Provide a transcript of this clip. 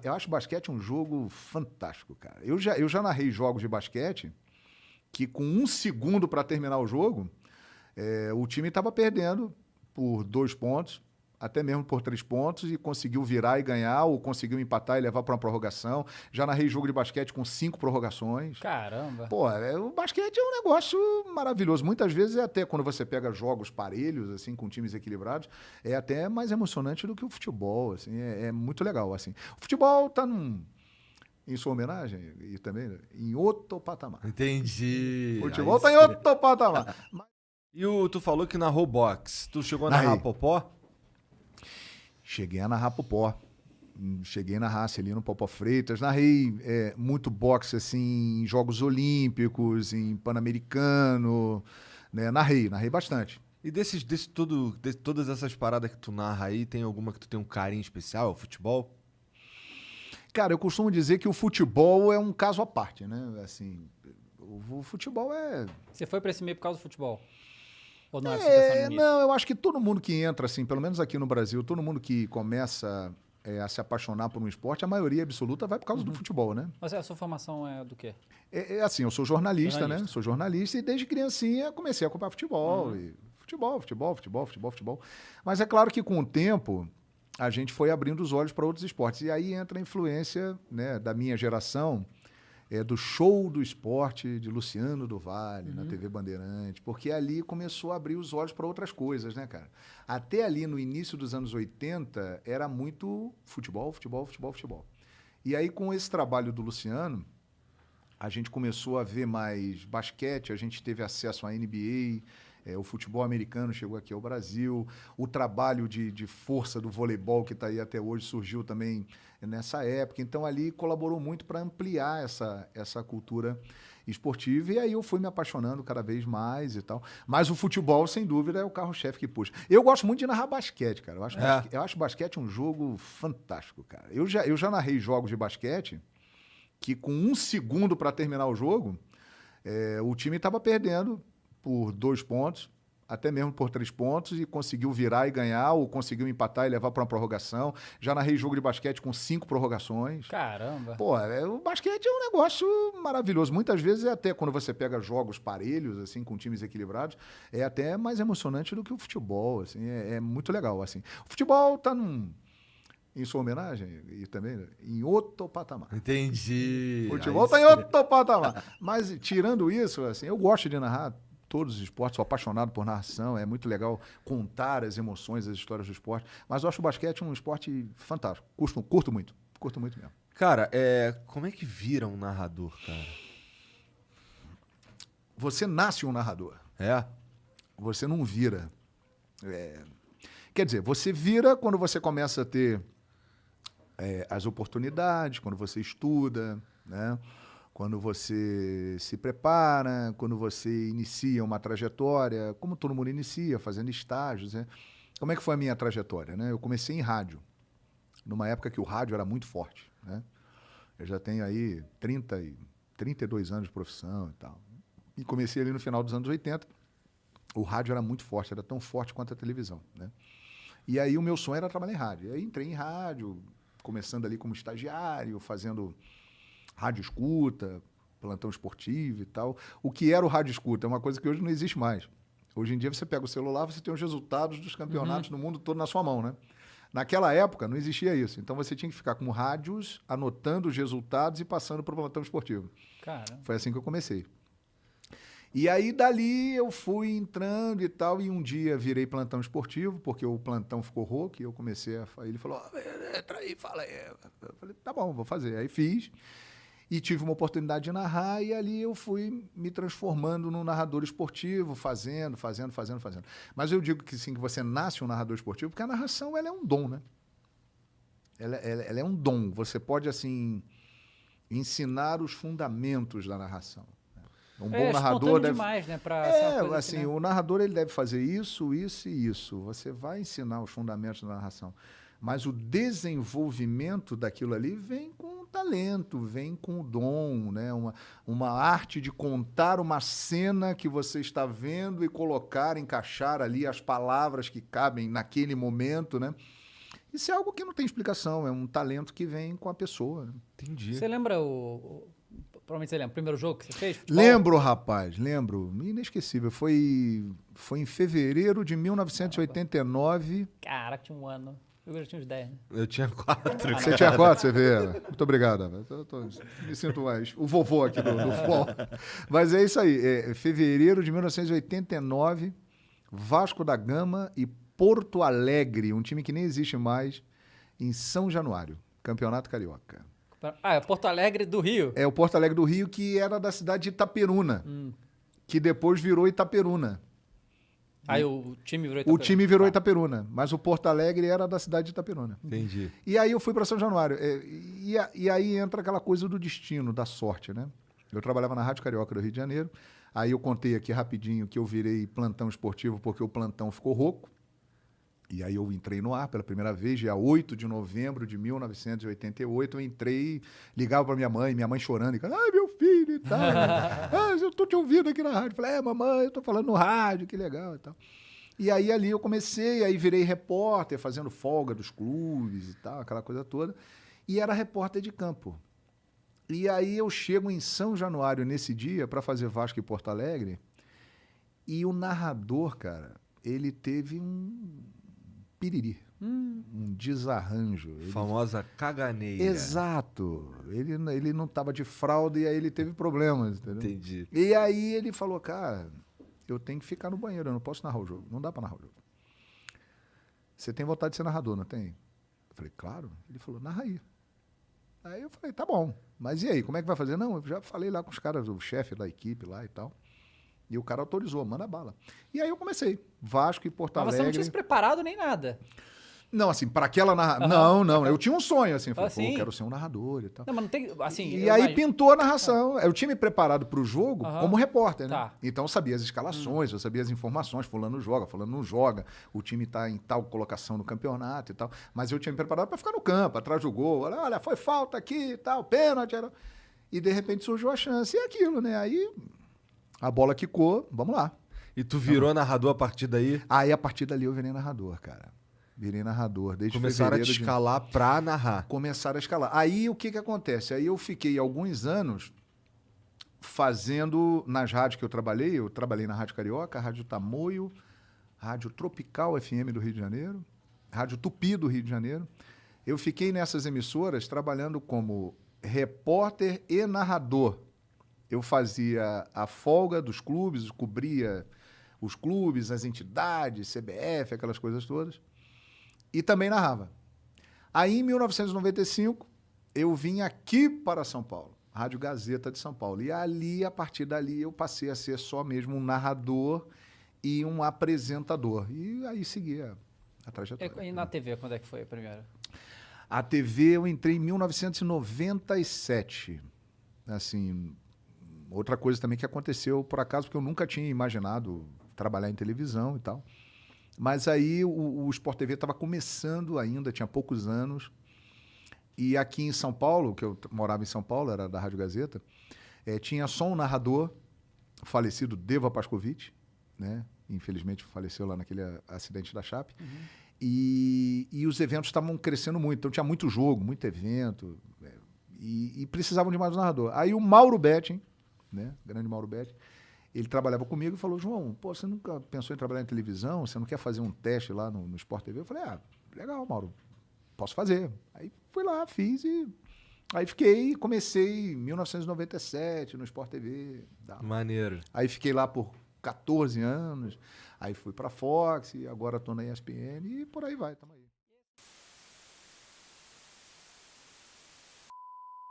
Eu acho basquete um jogo fantástico, cara. Eu já narrei jogos de basquete que com 1 segundo para terminar o jogo, o time estava perdendo por 2 pontos, até mesmo por 3 pontos, e conseguiu virar e ganhar, ou conseguiu empatar e levar para uma prorrogação. Já narrei jogo de basquete com 5 prorrogações. Caramba. Pô, o basquete é um negócio maravilhoso. Muitas vezes até quando você pega jogos parelhos, assim, com times equilibrados, é até mais emocionante do que o futebol, assim, é muito legal, assim. O futebol tá em sua homenagem e também em outro patamar. Entendi. O futebol tá em outro patamar. E tu falou que narrou boxe. Tu chegou a Narrei. narrar popó? Cheguei a narrar popó. Cheguei na raça ali no Popó Freitas. Narrei muito boxe, assim, em Jogos Olímpicos, em Pan-Americano, né? Narrei bastante. E todas essas paradas que tu narra aí, tem alguma que tu tem um carinho especial? O futebol? Cara, eu costumo dizer que o futebol é um caso à parte, né? Assim, o futebol é... Você foi pra esse meio por causa do futebol? Ou não é pra você pensar no início? Não, eu acho que todo mundo que entra, assim, pelo menos aqui no Brasil, todo mundo que começa a se apaixonar por um esporte, a maioria absoluta vai por causa do futebol, né? Mas a sua formação é do quê? Assim, eu sou jornalista, né? Jornalista. Sou jornalista e desde criancinha comecei a acompanhar futebol. E futebol. Mas é claro que com o tempo a gente foi abrindo os olhos para outros esportes. E aí entra a influência, né, da minha geração, do Show do Esporte de Luciano do Vale, na TV Bandeirante, porque ali começou a abrir os olhos para outras coisas, né, cara? Até ali no início dos anos 80 era muito futebol. E aí com esse trabalho do Luciano, a gente começou a ver mais basquete, a gente teve acesso à NBA, o futebol americano chegou aqui ao Brasil, o trabalho de força do voleibol que está aí até hoje surgiu também nessa época. Então, ali colaborou muito para ampliar essa cultura esportiva, e aí eu fui me apaixonando cada vez mais e tal. Mas o futebol, sem dúvida, é o carro-chefe que puxa. Eu gosto muito de narrar basquete, cara. Eu acho basquete um jogo fantástico, cara. Eu já narrei jogos de basquete que com 1 segundo para terminar o jogo, o time estava perdendo por 2 pontos, até mesmo por 3 pontos, e conseguiu virar e ganhar, ou conseguiu empatar e levar para uma prorrogação. Já narrei jogo de basquete com 5 prorrogações. Caramba. Pô, o basquete é um negócio maravilhoso. Muitas vezes, até quando você pega jogos parelhos, assim, com times equilibrados, é até mais emocionante do que o futebol, assim, é muito legal, assim. O futebol tá em sua homenagem e também em outro patamar. Entendi. O futebol tá em outro patamar. Mas, tirando isso, assim, eu gosto de narrar todos os esportes, sou apaixonado por narração, é muito legal contar as emoções, as histórias do esporte, mas eu acho o basquete um esporte fantástico, curto muito mesmo. Cara, como é que vira um narrador, cara? Você nasce um narrador, você não vira. Quer dizer, você vira quando você começa a ter as oportunidades, quando você estuda, né? Quando você se prepara, quando você inicia uma trajetória, como todo mundo inicia, fazendo estágios, né? Como é que foi a minha trajetória, né? Eu comecei em rádio, numa época que o rádio era muito forte, né? Eu já tenho aí 32 anos de profissão e tal. E comecei ali no final dos anos 80. O rádio era muito forte, era tão forte quanto a televisão, né? E aí o meu sonho era trabalhar em rádio. E aí entrei em rádio, começando ali como estagiário, fazendo rádio escuta, plantão esportivo e tal. O que era o rádio escuta? É uma coisa que hoje não existe mais. Hoje em dia você pega o celular, você tem os resultados dos campeonatos no mundo todo na sua mão, né? Naquela época não existia isso. Então você tinha que ficar com rádios, anotando os resultados e passando para o plantão esportivo. Caramba. Foi assim que eu comecei. E aí, dali, eu fui entrando e tal, e um dia virei plantão esportivo, porque o plantão ficou rouco, e eu comecei a... Ele falou, entra aí, fala aí. Eu falei, tá bom, vou fazer. Aí fiz, e tive uma oportunidade de narrar, e ali eu fui me transformando num narrador esportivo, fazendo. Mas eu digo que sim, que você nasce um narrador esportivo, porque a narração, ela é um dom, né? Ela é um dom. Você pode, assim, ensinar os fundamentos da narração. Um bom narrador deve... demais, né? Pra ser uma coisa assim, né? O narrador ele deve fazer isso e isso. Você vai ensinar os fundamentos da narração. Mas o desenvolvimento daquilo ali vem com o talento, vem com o dom, né? Uma arte de contar uma cena que você está vendo e colocar, encaixar ali as palavras que cabem naquele momento, né? Isso é algo que não tem explicação, é um talento que vem com a pessoa. Né? Entendi. Você lembra provavelmente você lembra, o primeiro jogo que você fez? Futebol? Lembro, rapaz, lembro. Inesquecível. Foi em fevereiro de 1989. Caraca, tinha um ano. Eu já tinha uns 10, né? Eu tinha 4. Você tinha 4, você vê? Muito obrigado. Me sinto mais o vovô aqui do futebol. Mas é isso aí. Fevereiro de 1989, Vasco da Gama e Porto Alegre, um time que nem existe mais, em São Januário, Campeonato Carioca. É Porto Alegre do Rio. É o Porto Alegre do Rio, que era da cidade de Itaperuna, que depois virou Itaperuna. Aí o time virou Itaperuna. O time virou Itaperuna, mas o Porto Alegre era da cidade de Itaperuna. Entendi. E aí eu fui para São Januário. E aí entra aquela coisa do destino, da sorte, né? Eu trabalhava na Rádio Carioca do Rio de Janeiro. Aí eu contei aqui rapidinho que eu virei plantão esportivo porque o plantão ficou rouco. E aí eu entrei no ar pela primeira vez, dia 8 de novembro de 1988. Eu entrei, ligava para minha mãe chorando, e ai, meu filho e tal. Eu tô te ouvindo aqui na rádio. Falei, mamãe, eu tô falando no rádio, que legal e tal. E aí ali eu comecei, aí virei repórter, fazendo folga dos clubes e tal, aquela coisa toda. E era repórter de campo. E aí eu chego em São Januário nesse dia para fazer Vasco e Porto Alegre. E o narrador, cara, ele teve um piriri, um desarranjo. Famosa caganeira. Exato. Ele não estava de fralda e aí ele teve problemas, entendeu? Entendi. E aí ele falou, cara, eu tenho que ficar no banheiro, eu não posso narrar o jogo. Não dá para narrar o jogo. Você tem vontade de ser narrador, não tem? Eu falei, claro. Ele falou, narra aí. Aí eu falei, tá bom. Mas e aí, como é que vai fazer? Não, eu já falei lá com os caras, o chefe da equipe lá e tal. E o cara autorizou, manda bala. E aí eu comecei. Vasco e Porto Mas Alegre. você não tinha se preparado nem nada. Não, assim, para aquela narração. Não. Eu tinha um sonho, assim. Falei, Assim? eu quero ser um narrador e tal. Não, mas não tem. Assim, E aí pintou a narração. Eu tinha me preparado para o jogo como repórter, né? Tá. Então eu sabia as escalações, eu sabia as informações. Fulano joga, fulano não joga. O time está em tal colocação no campeonato e tal. Mas eu tinha me preparado para ficar no campo, atrás do gol. Olha, foi falta aqui e tal, pênalti. E de repente surgiu a chance. E aquilo, né? Aí a bola quicou, vamos lá. E tu virou narrador a partir daí? Aí a partir dali eu virei narrador, cara. Virei narrador desde Começaram a te fevereiro escalar pra narrar. Começaram a escalar. Aí o que acontece? Aí eu fiquei alguns anos fazendo nas rádios que eu trabalhei na Rádio Carioca, Rádio Tamoio, Rádio Tropical FM do Rio de Janeiro, Rádio Tupi do Rio de Janeiro. Eu fiquei nessas emissoras trabalhando como repórter e narrador. Eu fazia a folga dos clubes, cobria os clubes, as entidades, CBF, aquelas coisas todas. E também narrava. Aí, em 1995, eu vim aqui para São Paulo, Rádio Gazeta de São Paulo. E ali, a partir dali, eu passei a ser só mesmo um narrador e um apresentador. E aí seguia a trajetória. E na TV, quando é que foi a primeira? A TV eu entrei em 1997. Assim, outra coisa também que aconteceu, por acaso, porque eu nunca tinha imaginado trabalhar em televisão e tal. Mas aí o Sport TV estava começando ainda, tinha poucos anos. E aqui em São Paulo, que eu morava em São Paulo, era da Rádio Gazeta, tinha só um narrador, o falecido Deva Pascovitch, né? Infelizmente faleceu lá naquele acidente da Chape. E os eventos estavam crescendo muito, então tinha muito jogo, muito evento, e precisavam de mais um narrador. Aí o Mauro Betting, né? Grande Mauro Betting, ele trabalhava comigo e falou, João, pô, você nunca pensou em trabalhar em televisão? Você não quer fazer um teste lá no Sport TV? Eu falei, legal, Mauro, posso fazer. Aí fui lá, fiz e aí comecei em 1997 no Sport TV. Maneiro. Aí fiquei lá por 14 anos, aí fui para Fox e agora estou na ESPN e por aí vai, tamo aí.